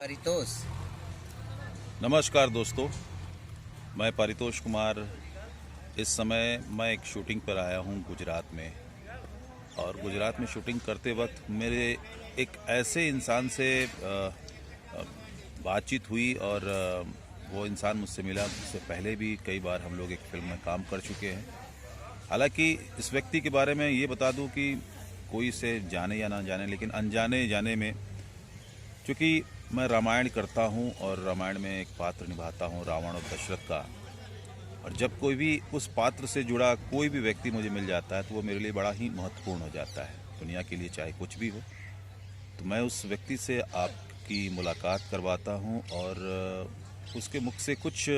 परितोष। नमस्कार दोस्तों, मैं परितोष कुमार। इस समय मैं एक शूटिंग पर आया हूं गुजरात में, और गुजरात में शूटिंग करते वक्त मेरे एक ऐसे इंसान से बातचीत हुई, और वो इंसान मुझसे मिला। उससे पहले भी कई बार हम लोग एक फिल्म में काम कर चुके हैं। हालांकि इस व्यक्ति के बारे में ये बता दूं कि कोई इसे जाने या ना जाने, लेकिन अनजाने जाने में, क्योंकि मैं रामायण करता हूं और रामायण में एक पात्र निभाता हूं, रावण और दशरथ का। और जब कोई भी उस पात्र से जुड़ा कोई भी व्यक्ति मुझे मिल जाता है तो वो मेरे लिए बड़ा ही महत्वपूर्ण हो जाता है, दुनिया के लिए चाहे कुछ भी हो। तो मैं उस व्यक्ति से आपकी मुलाकात करवाता हूं, और उसके मुख से कुछ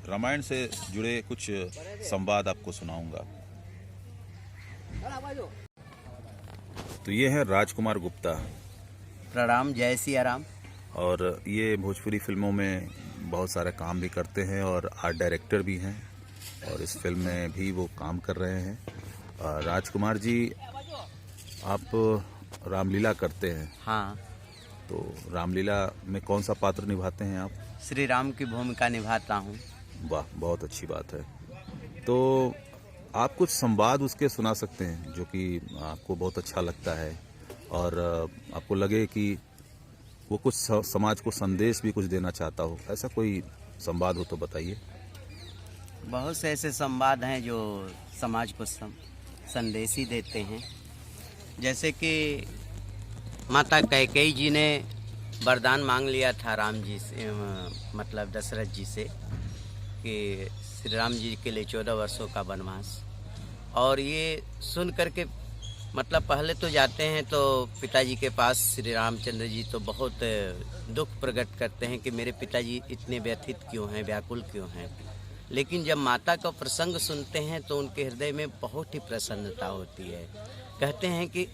रामायण से जुड़े कुछ संवाद आपको सुनाऊंगा। तो ये है राजकुमार गुप्ता। प्रणाम, जय सिया राम। और ये भोजपुरी फिल्मों में बहुत सारे काम भी करते हैं और आर्ट डायरेक्टर भी हैं, और इस फिल्म में भी वो काम कर रहे हैं। राजकुमार जी, आप रामलीला करते हैं। हाँ। तो रामलीला में कौन सा पात्र निभाते हैं आप? श्री राम की भूमिका निभाता हूँ। वाह, बहुत अच्छी बात है। तो आप कुछ संवाद उसके सुना सकते हैं जो कि आपको बहुत अच्छा लगता है, और आपको लगे कि वो कुछ समाज को संदेश भी कुछ देना चाहता हो, ऐसा कोई संवाद हो तो बताइए। बहुत से ऐसे संवाद हैं जो समाज को संदेश ही देते हैं। जैसे कि माता कैकेयी जी ने वरदान मांग लिया था राम जी से, मतलब दशरथ जी से, कि श्री राम जी के लिए 14 वर्षों का वनवास। और ये सुन करके मतलब पहले तो जाते हैं तो पिताजी के पास श्री रामचंद्र जी तो बहुत दुख प्रकट करते हैं कि मेरे पिताजी इतने व्यथित क्यों हैं, व्याकुल क्यों हैं। लेकिन जब माता का प्रसंग सुनते हैं तो उनके हृदय में बहुत ही प्रसन्नता होती है। कहते हैं कि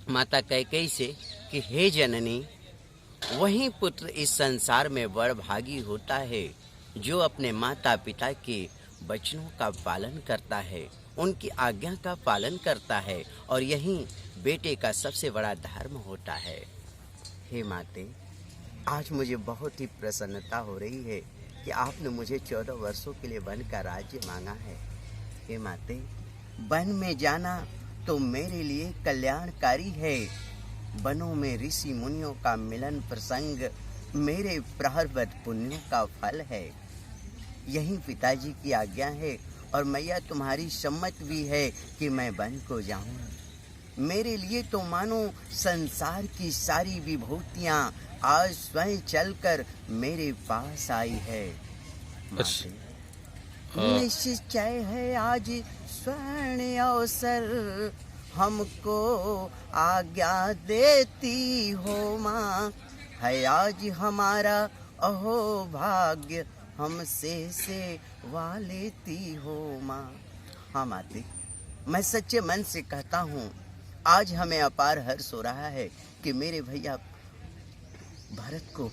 माता कैकेयी से कि हे जननी, वही पुत्र इस संसार में बड़ भागी होता है जो अपने माता पिता के वचनों का पालन करता है, उनकी आज्ञा का पालन करता है, और यही बेटे का सबसे बड़ा धर्म होता है। हे माते, आज मुझे बहुत ही प्रसन्नता हो रही है कि आपने मुझे 14 वर्षों के लिए वन का राज्य मांगा है। हे माते, वन में जाना तो मेरे लिए कल्याणकारी है। वनों में ऋषि मुनियों का मिलन प्रसंग मेरे प्रारब्ध पुण्यों का फल है। यही पिताजी की आज्ञा है, और मैया तुम्हारी सम्मत भी है कि मैं वन को जाऊं। मेरे लिए तो मानो संसार की सारी विभूतियां आज स्वयं चलकर मेरे पास आई है। निश्चय है आज स्वर्ण अवसर, हमको आज्ञा देती हो माँ। है आज हमारा अहो भाग्य, हमसे सेवा लेती हो माँ। हाँ माते, मैं सच्चे मन से कहता हूँ, आज हमें अपार हर्ष हो रहा है कि मेरे भैया भरत को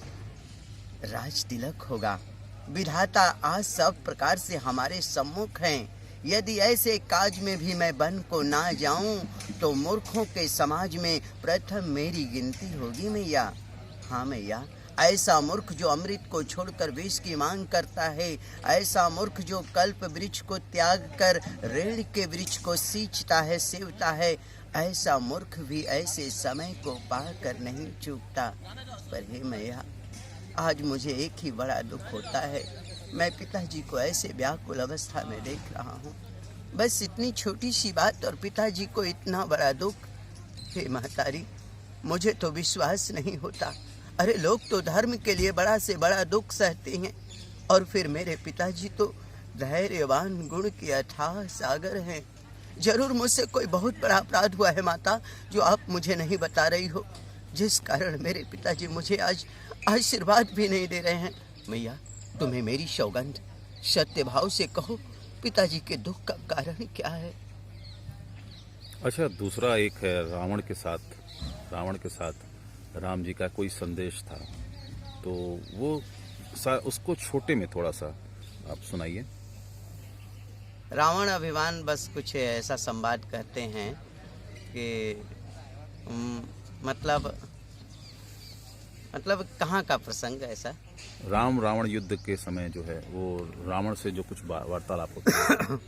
राज तिलक होगा। विधाता आज सब प्रकार से हमारे सम्मुख हैं। यदि ऐसे काज में भी मैं वन को ना जाऊं तो मूर्खों के समाज में प्रथम मेरी गिनती होगी मैया। हाँ मैया, ऐसा मूर्ख जो अमृत को छोड़कर विष की मांग करता है, ऐसा मूर्ख जो कल्प वृक्ष को त्याग कर रेण के वृक्ष को सींचता है, सेवता है, ऐसा मूर्ख भी ऐसे समय को पाकर नहीं चूकता। पर हे मैया, आज मुझे एक ही बड़ा दुख होता है, मैं पिताजी को ऐसे व्याकुल अवस्था में देख रहा हूँ। बस इतनी छोटी सी बात और पिताजी को इतना बड़ा दुख। हे महतारी, मुझे तो विश्वास नहीं होता। अरे लोग तो धर्म के लिए बड़ा से बड़ा दुख सहते हैं, और फिर मेरे पिताजी तो धैर्यवान गुण के अथाह सागर हैं। जरूर मुझसे कोई बहुत बड़ा अपराध हुआ है माता, जो आप मुझे नहीं बता रही हो, जिस कारण मेरे पिताजी मुझे आज आशीर्वाद भी नहीं दे रहे हैं। मैया, तुम्हें मेरी सौगंध, सत्य भाव से कहो, पिताजी के दुख का कारण क्या है? अच्छा, दूसरा एक है रावण के साथ राम जी का कोई संदेश था, तो वो उसको छोटे में थोड़ा सा आप सुनाइए। रावण अभिमान बस कुछ ऐसा संवाद कहते हैं कि मतलब मतलब कहाँ का प्रसंग ऐसा? राम रावण युद्ध के समय जो है वो रावण से जो कुछ वार्तालाप होता है।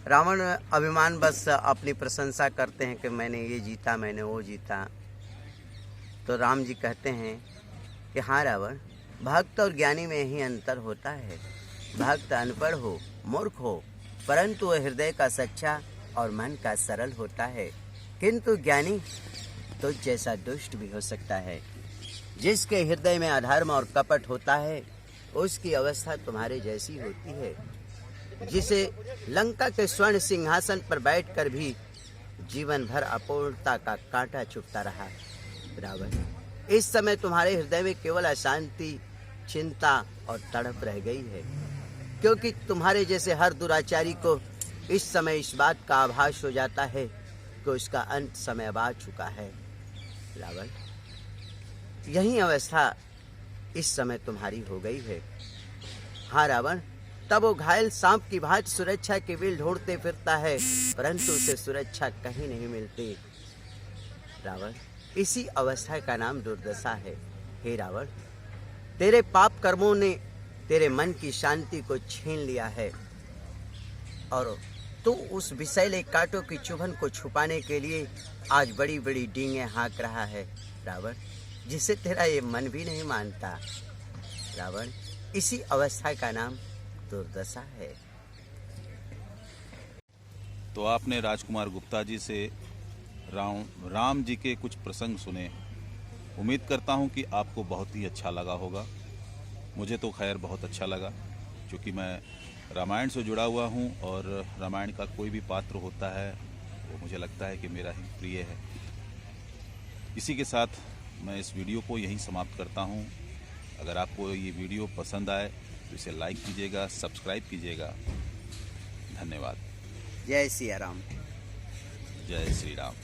रावण अभिमान बस अपनी प्रशंसा करते हैं कि मैंने ये जीता, मैंने वो जीता। तो राम जी कहते हैं कि हाँ रावण, भक्त और ज्ञानी में ही अंतर होता है। भक्त अनपढ़ हो, मूर्ख हो, परंतु वह हृदय का सच्चा और मन का सरल होता है। किंतु ज्ञानी तो जैसा दुष्ट भी हो सकता है। जिसके हृदय में अधर्म और कपट होता है उसकी अवस्था तुम्हारे जैसी होती है। जिसे लंका के स्वर्ण सिंहासन पर बैठकर भी जीवन भर अपूर्णता का कांटा चुभता रहा। रावण, इस समय तुम्हारे हृदय में केवल अशांति, चिंता और तड़प रह गई है, क्योंकि तुम्हारे जैसे हर दुराचारी को इस समय इस बात का आभास हो जाता है कि उसका अंत समय अब आ चुका है। रावण, यही अवस्था इस समय तुम्हारी हो गई है। हाँ रावण, तब वो घायल सांप की भांति सुरक्षा के बिल ढूंढते फिरता है, परंतु उसे सुरक्षा कहीं नहीं मिलती। रावण, इसी अवस्था का नाम दुर्दशा है। हे रावण, तेरे पाप कर्मों ने तेरे मन की शांति को छीन लिया है और तू उस विषैले कांटों की चुभन को छुपाने के लिए आज बड़ी बड़ी डींगे हाँक रहा है। रावण, जिसे तेरा ये मन भी नहीं मानता। रावण, इसी अवस्था का नाम दुर्दशा है। तो आपने राजकुमार गुप्ता जी से राम जी के कुछ प्रसंग सुने। उम्मीद करता हूं कि आपको बहुत ही अच्छा लगा होगा। मुझे तो खैर बहुत अच्छा लगा, क्योंकि मैं रामायण से जुड़ा हुआ हूं और रामायण का कोई भी पात्र होता है वो मुझे लगता है कि मेरा ही प्रिय है। इसी के साथ मैं इस वीडियो को यहीं समाप्त करता हूं। अगर आपको ये वीडियो पसंद आए तो इसे लाइक कीजिएगा, सब्सक्राइब कीजिएगा। धन्यवाद। जय सिया राम। जय श्री राम।